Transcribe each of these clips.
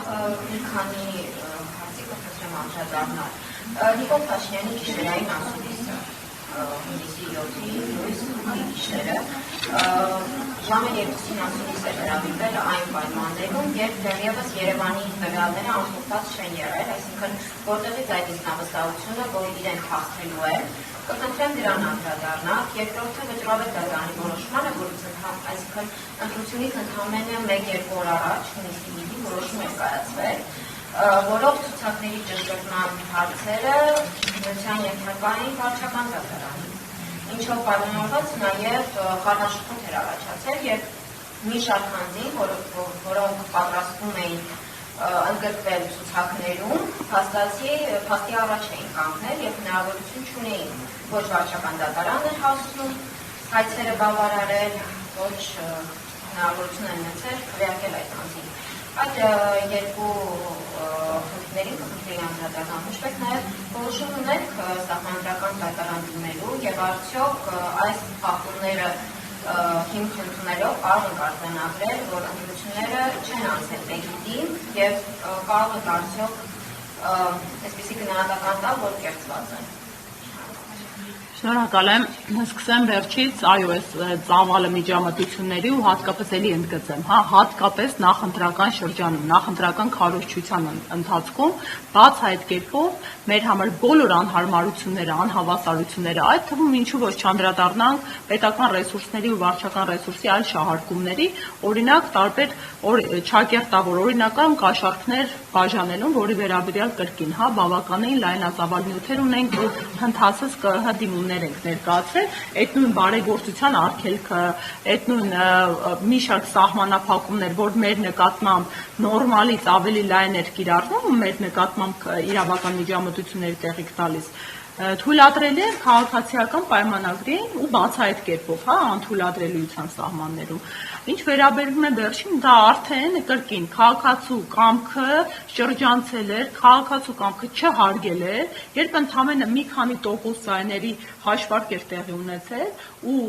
մի քանի հարցի կփորձեմ անդրադառնալ։ Նիկոլ Փաշինյանի գիշերային ասուլիսը, հունիսի 7-ի լույս գիշերը, ժամը 2-ին ասուլիս է հրավիրվել այն պայմաններում, երբ դեռևս Երևանի տվյալները ամփոփված չեն եղել, այսինքն որտեղից այդ ինքնավստահությունը, որ իրեն փախցելու է, կխնդրեմ դրան անդրադառնալ։ Երկրորդը վճռավետ դատարանի որոշմանը, այսինքն ընտրությունից ընդամենը 1-2 օր առաջ հունիսի 5-ի որոշում է կայացվել, որով ցուցակների ճշգրտման հարցերը դրության ենթակային վարչական դատարանին, ինչով պայմանավորված նաև խառնաշփոթ էր առաջացել, եւ մի շարք անձին, որոնք պատրաստվում էին ընդգրկվել ցուցակներում, փաստի առաջ էին կանգնել եւ հնարավորություն չունեին ոչ վարչական դատարանը հասնում հայցերը բավարարել, ոչ հնարավորություն են ունեցել քվեարկել այդ անձին։ Այդ երկու խնդիրներին կխնդրեի անդրադառնալ։ Նշվեք նաև որոշում ունենք սահմանադրական դատարան դիմելու եւ արդյոք այս խախտումները հիմք ընդունելով կարող ենք արձանագրել, որ ընտրությունները չեն անցել լեգիտիմ եւ կարող ենք արդյոք այսպիսի գնահատական տալ, որ կեղծված են։ Շնորհակալ եմ, սկսեմ վերջից, այո, այս ծավալը միջամտությունների ու հատկապես էլի ընդգծեմ, հատկապես նախընտրական շրջանում, նախընտրական քարոզչության ընթացքում, բաց այդ կերպով մեր համար բոլոր անհարմարությունները, անհավասարությունները, այդ թվում ինչու ոչ չանդրադառնանք պետական ռեսուրսների ու վարչական ռեսուրսի այլ շահարկումների, օրինակ տարբեր չակերտավոր օրինական կաշառքներ բաժանելուն, որի վերաբերյալ կրկին, բավականին լայնածավալ նյութեր ունենք ու հնդհասս դիմումներ ենք ներկայացրել, այդ նույն բարեգործության արգելքը, այդ նույն մի շարք սահմանափակումներ, որ մեր նկատմամբ նորմալից ավելի լայն էր կիրառվում ու մեր նկատմամբ իրավական միջամտությունների տեղիք տալիս, թույլատրելի է քաղաքացիական պայմանագրին ու բացահայտ կերպով, անթույլատրելիության սահմաններում։ Ինչ վերաբերում է վերջին, դա արդեն կրկին քաղաքացու կամքը շրջանցել էր, քաղաքացու կամքը չհարգել էր, երբ ընդամենը մի քանի տոկոս ձայների հաշվարկ էր տեղի ունեցել ու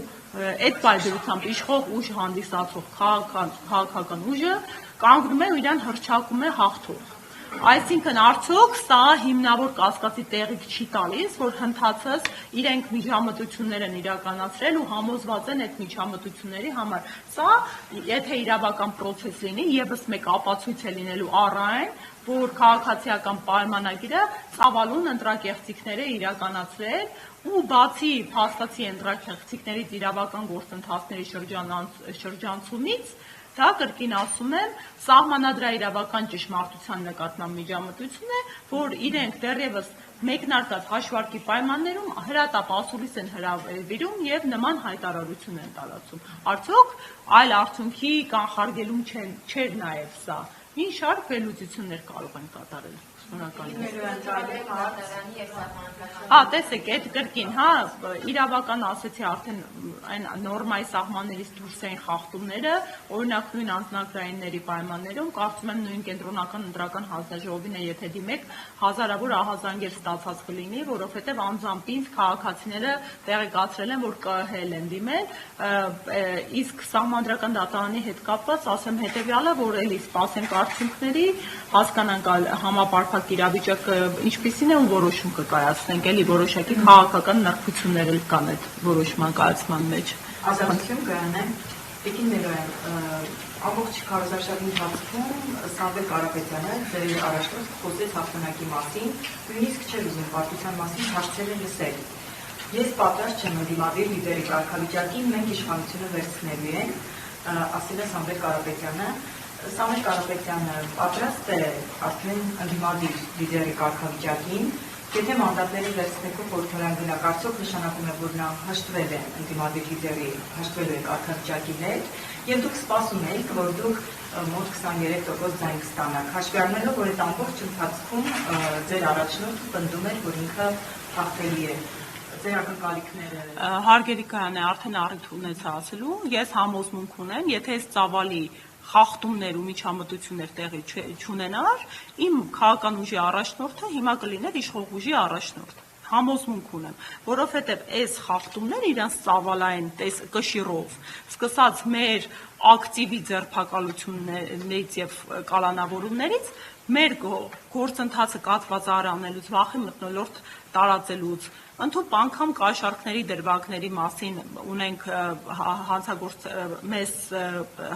այդ պայմանությամբ իշխող ուժ հանդիսացող քաղաքական ուժը կանգնում է ու իրան հռչակում է հաղթող։ Այսինքն արդյոք սա հիմնավոր կասկածի տեղիք չի տալիս, որ հնդհացած իրենք միջամտություններ են իրականացրել ու համոզված են այդ միջամտությունների համար։ Սա, եթե իրավական process լինի, եւս մեկ ապացույց է լինելու առ այն, որ քաղաքացիական պայմանագիրը ծավալուն ընտրակեղծիքներ է իրականացրել ու բացի փաստացի ընտրակեղծիքներից իրավական գործընթացների շրջանցումից դա կրկին ասում եմ, սահմանադրաիրավական ճշմարտության նկատմամբ միջամտություն է, որ իրենք դեռևս մեկնարկած հաշվարկի պայմաններում հրատապ ասուլիս են հրավիրում եւ նման հայտարարություն են տարածում։ Արդյոք այլ արդյունքի կանխարգելում չէր նաեւ սա։ Մի շարք վերլուծություններ կարող են կատարել։ Տեսեք, այդ կրկին, իրավական ասեցի արդեն այն նորմայի սահմաններից դուրս էին խախտումները, օրինակ նույն անձնագրայինների պայմաններում, կարծում եմ նույն կենտրոնական ընտրական հանձնաժողովին է, եթե դիմեք, հազարավոր ահազանգեր ստացած կլինի, որովհետև անձամբ ինձ քաղաքացիները տեղեկացրել են, որ ԿՀ-ել են դիմել, իսկ սահմանադրական դատարանի հետ կապված ասեմ հետևյալը, որ էլի սպասենք արդյունքների, հասկանանք համապարփակ իրավիճակը ինչպիսին է ու որոշում կկայացնենք, էլի որոշակի քաղաքական նրբություններ կան այդ որոշման կայացման մեջ։ Ազատություն կյանեմ, Տիկին Մելոյան, ամբողջ քարոզարշավի ընթացքում Սամվել Կարապետյանը ձեր առաջնորդ խոսեց հաղթանակի մասին, նույնիսկ չէր ուզում պարտության մասին հաշտել է լսել։ Ես պատրաստ չեմ ընդդիմադիր լիդերի կարգավիճակին, մենք իշխանությունը վերցնելու ենք, ասել է Սամվել Կարապետյանը։ Սամվել Կարապետյանը պատրաստ է արդեն ընդդիմադիր լիդերի կարգավիճակին, եթե մանդատների վերցնելու խորհրդարան գնաք, արդյոք նշանակում է, որ նա հաշտվել է ընդդիմադիր լիդերի հաշտվելու է կարգավիճակի հետ, եւ դուք սպասում եք, որ դուք մոտ 23% ձայն կստանաք, հաշվի առնելով, որ այդ ամբողջ ընթացքում ձեր առաջնորդը պնդում էր, որ ինքը հաղթելի է։ Ձեր ակնկալիքները։ Հարգելի Կայան է, արդեն առիթ ունեցա ասելու, ես համոզմունք ունեմ, եթե այս ծավալի խախտումներ ու միջամտություններ տեղի չունենար, իմ քաղաքական ուժի առաջնորդը հիմա կլիներ իշխող ուժի առաջնորդ։ Համոզմունք ունեմ, որովհետև այս խախտումները իրանց ծավալային կշիռով, սկսած մեր ակտիվի ձերբակալություններից եւ կալանավորումներից մեր գործընթացը կաթված արանելուց, վախի մթնոլորտ տարածելուց, ընդհանուր անգամ կաշառքների դրվագների մասին ունենք մեզ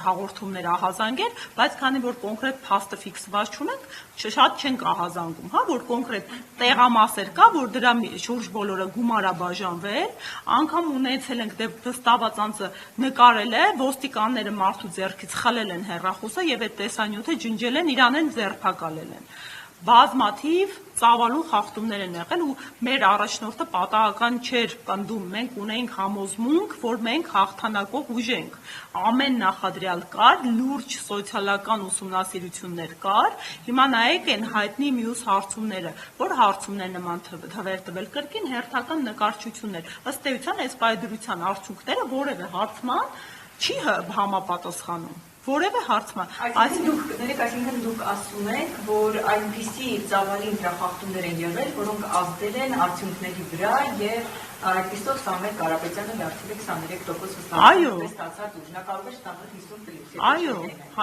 հաղորդումներ ահազանգել, բայց քանի որ կոնկրետ փաստը ֆիքսված չունենք, շատ չենք ահազանգում, որ կոնկրետ տեղամասեր կա, որ դրա շուրջ բոլորը գումար է բաժանվել, անգամ ունեցել ենք վստահված անձը նկարել է, ոստիկանները մարդու ձեռքից խլել են հեռախոսը եւ այդ տեսանյութը ջնջել են, իրանեն ձերբակալել են։ Բազմաթիվ ծավալուն խախտումներ են եղել ու մեր առաջնորդը պատահական չէր պնդում, մենք ունեինք համոզմունք, որ մենք հաղթանակող ուժ ենք, ամեն նախադրյալ կար, լուրջ սոցիալական ուսումնասիրություններ կար, հիմա նայեք են հայտնի մյուս հարցումները, որ հարցումներ նման թվեր տվել կրկին հերթական նկարչություններ, ըստ էության այս պայդրության արդյունքները որևէ հարցման չի համապատասխանում, որևէ հարցման, այսինքն դուք ասում եք, որ այնպիսի ծավալի ընտրախախտումներ են եղել, որոնք ազդել են արդյունքների վրա եւ այդպիսով Սամվել Կարապետյանը դարձել է 23% ստացած ուժ, նա կարող է ստանալ 50+։ Այո,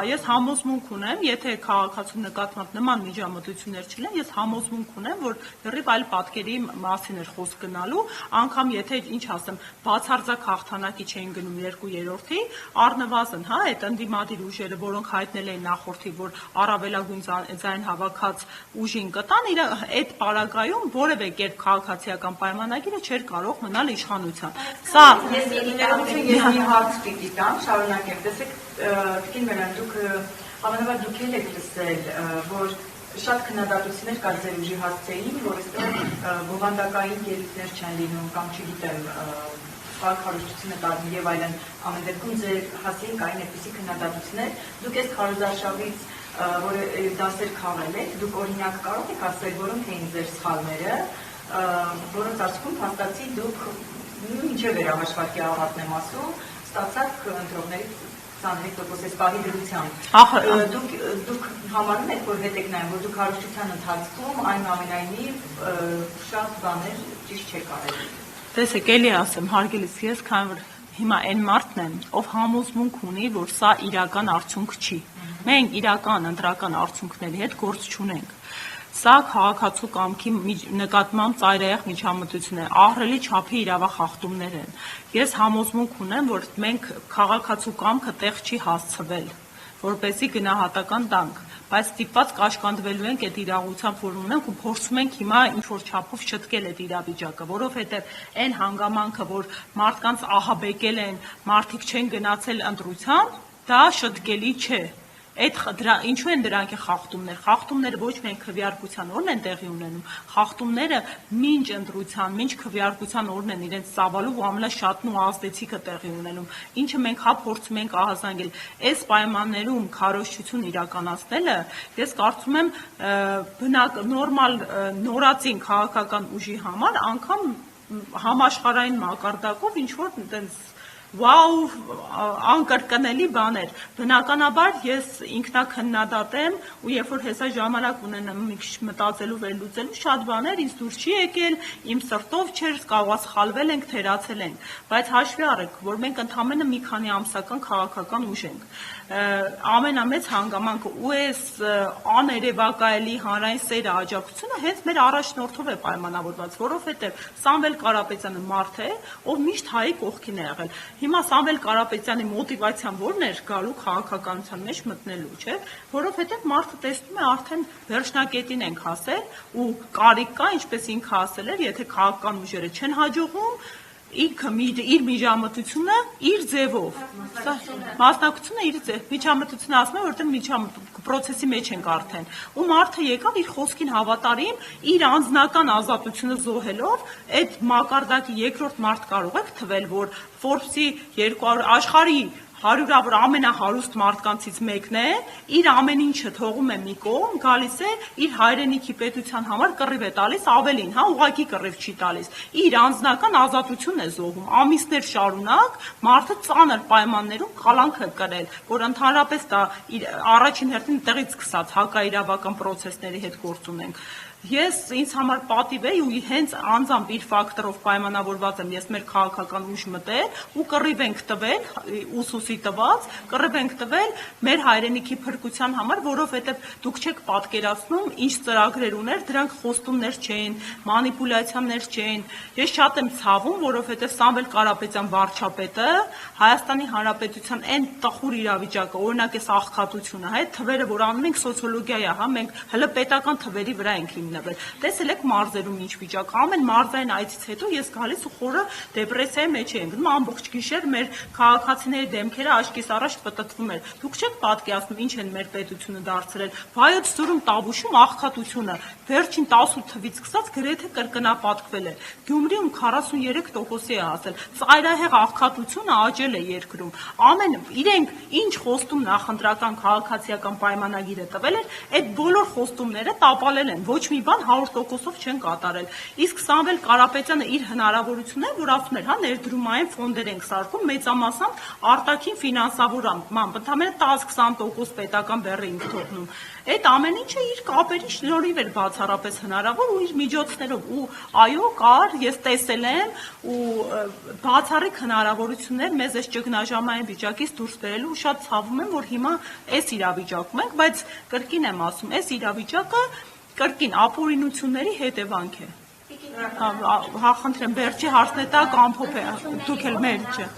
ես համոզմունք ունեմ, եթե քաղաքացու նկատմամբ նման միջամտություններ չլինեն, ես համոզմունք ունեմ, որ լրիվ այլ պատկերի մասին էր խոսք գնալու, անգամ եթե ինչ ասեմ, բացարձակ հաղթանակի չէին գնում 2/3-ի, առնվազն, այդ ընդդիմադիր ուժերը, որոնք հայտնել էին նախորդի, որ առավելագույն ձայն հավաքած ուժին կտան, այդ պարագայում որևէ կերպ քաղաքացիական պայմանագիրը չէր կարող մնալ իշխանության։ Սա ես մի հարց պիտի տամ, շարունակեմ, տեսեք, Տիկին Մելան, դուք հավանաբար դուք էլ եք լսել, որ շատ քննադատություններ կար ձեր ուժի հասցեին, որ այստեղ բովանդակային ելույթներ չեն լինում կամ չգիտեմ քարոզությունը տարվում եւ այլն, ամեն դեպքում ձեր հասցեին կային այդպիսի քննադատություններ, դուք այս քարոզարշավից որ դասեր քաղել եք, դուք օրինակ կարող եք ասել, որոնք էին ձեր սխալները, որոնց արդյունքում փաստացի դուք մինչև վերահաշվարկի ավարտն եմ ասում, ստացաք ընտրողներից 23% պահի դրությամբ։ Դուք համարում եք, որ հետ եք նայում, որ դուք հարստության ընթացքում այնուամենայնիվ շատ բաներ ճիշտ չեք արել։ Տեսեք, էլի ասեմ, հարգելիս, ես քանի որ հիմա այն մարդն եմ, ով համոզմունք ունի, որ սա իրական արդյունք չի։ Մենք իրական ընտրական արդյունքների հետ գործ չունենք։ Սա քաղաքացու կամքի նկատմամբ ծայրահեղ միջամտություն է, ահռելի չափի իրավախախտումներ են։ Ես համոզմունք ունեմ, որ մենք քաղաքացու կամքը տեղ չի հասցվել, որպեսզի գնահատական տանք, բայց ստիպված կաշկանդվելու ենք այդ իրավությամբ, որ ունենք ու փորձում ենք հիմա ինչ-որ չափով շտկել այդ իրավիճակը, որովհետև այն հանգամանքը, որ մարդկանց ահաբեկել են, մարդիկ չեն գնացել ընտրության, դա շտկելի չէ։ Ինչու են դրանք խախտումներ։ Խախտումները ոչ միայն քվեարկության օրն են տեղի ունենում, խախտումները մինչ ընտրության, մինչ քվեարկության օրն են իրենց ծավալով ու ամենաշատն ու ազդեցիկը տեղի ունենում, ինչը մենք փորձում ենք ահազանգել։ Այս պայմաններում քարոզչություն իրականացնելը, ես կարծում եմ, նորմալ նորածին քաղաքական ուժի համար անգամ համաշխարհային մակարդակով ինչ որ այտենց վաու անկրկնելի բաներ։ Բնականաբար ես ինքնակնդատ եմ ու երբ որ հեսա ժամանակ ունենամ մի քիչ մտածելու վերլուծելու շատ բաներ ինձ դուր չի եկել, իմ սրտով չէր, կարող սխալվել ենք, թերացել ենք, բայց հաշվի առեք, որ մենք ընդամենը մի քանի ամսական քաղաքական ուժ ենք։ Ամենամեծ հանգամանքը ու այս աներևակայելի հանրային սերը աջակցությունը հենց մեր առաջնորդով է պայմանավորված, որովհետև Սամվել Կարապետյանը մարդ է, ով միշտ հայի կողքին է եղել։ Հիմա Սամվել Կարապետյանի մոտիվացիան ո՞րն էր գալու քաղաքականության մեջ մտնելու, չէ՞, որովհետև մարդը տեսնում է արդեն վերջնակետին ենք հասել ու կարիք կա, ինչպես ինքը ասել էր, եթե քաղաքական ուժերը չեն հաջողում, ինքը իր միջամտությունը իր ձևով, մասնակցությունը իր ձև, միջամտությունը ասում է, որովհետև պրոցեսի մեջ ենք արդեն, ու մարդը եկավ իր խոսքին հավատարիմ, իր անձնական ազատությունը զոհելով, այդ մակարդակի երկրորդ մարդ կարող եք թվել, որ Forbes-ի 200 աշխարհի հարյուրավոր ամենահարուստ մարդկանցից մեկն է, իր ամեն ինչը թողում է մի կողմ, գալիս է իր հայրենիքի պետության համար կռիվ է տալիս, ավելին, ուղղակի կռիվ չի տալիս, իր անձնական ազատությունն է զոհում, ամիսներ շարունակ մարդը ծանր պայմաններում կալանք է կրել, որ ընդհանրապես դա առաջին հերթին տեղից սկսած հակաիրավական պրոցեսների հետ գործ ունենք։ Ես ինձ համար պատիվ է ու հենց անձամբ իր ֆակտորով պայմանավորված եմ, ես մեր քաղաքական ուժ մտել ու կռիվ ենք տվել, ուսուսի տված, կռիվ ենք տվել մեր հայրենիքի փրկության համար, որովհետև դուք չեք պատկերացնում ինչ ծրագրեր ուներ, դրանք խոստումներ չէին, մանիպուլյացիաներ չէին։ Ես շատ եմ ցավում, որովհետև Սամվել Կարապետյան վարչապետը Հայաստանի Հանրապետության այն տխուր իրավիճակը, օրինակ էս աղքատությունը, այդ թվերը, որ անում ենք սոցիոլոգիա է, մենք հələ պետական թվերի վրա ենք հիմնվել։ Տեսել եք մարզերում ինչ վիճակ, ամեն մարզային այցից հետո ես գալիս ու խորը դեպրեսիայի մեջ եմ գնում, ամբողջ գիշեր մեր քաղաքացիների դեմքերը աչքիս առաջ պտտվում էր։ Դուք չեք պատկերացնում ինչ են մեր պետությունը դարձրել։ Վայոց ձորում Տավուշում աղքատությունը վերջին 18 թվից սկսած գրեթե կրկնապատկվել է։ Գյումրիում 43% է հասել։ Ծայրահեղ աղքատությունը աճել է երկրում։ Իրենք ինչ խոստում նախընտրական քաղաքացիական պայմանագիրը տվել էր, այդ բոլոր խոստումները տապալել են, ոչ մի բան 100%-ով չեն կատարել։ Իսկ Սամվել Կարապետյանը իր հնարավորությունները, որ ասում էր, ներդրումային ֆոնդեր ենք սարքում, մեծամասամբ արտաքին ֆինանսավորմամբ, ընդհանրապես 10-20% պետական բեռը ինք թողնում։ Այդ ամեն ինչը իր կապերի շնորհիվ էր բացառապես հնարավոր ու իր միջոցներով ու այո, կար, ես տեսել եմ ու բացառիկ հնարավորություններ մեզ այս ճգնաժամային վիճակից դուրս բերելու ու շատ ցավում եմ, որ հիմա այս իրավիճակում ենք, բայց կրկին եմ ասում, այս իրավիճակը կրկին ապօրինությունների հետևանք է։ Խնդրեմ, վերջի հարցն է տակ ամփոփ է, դուք էլ մեր չէ։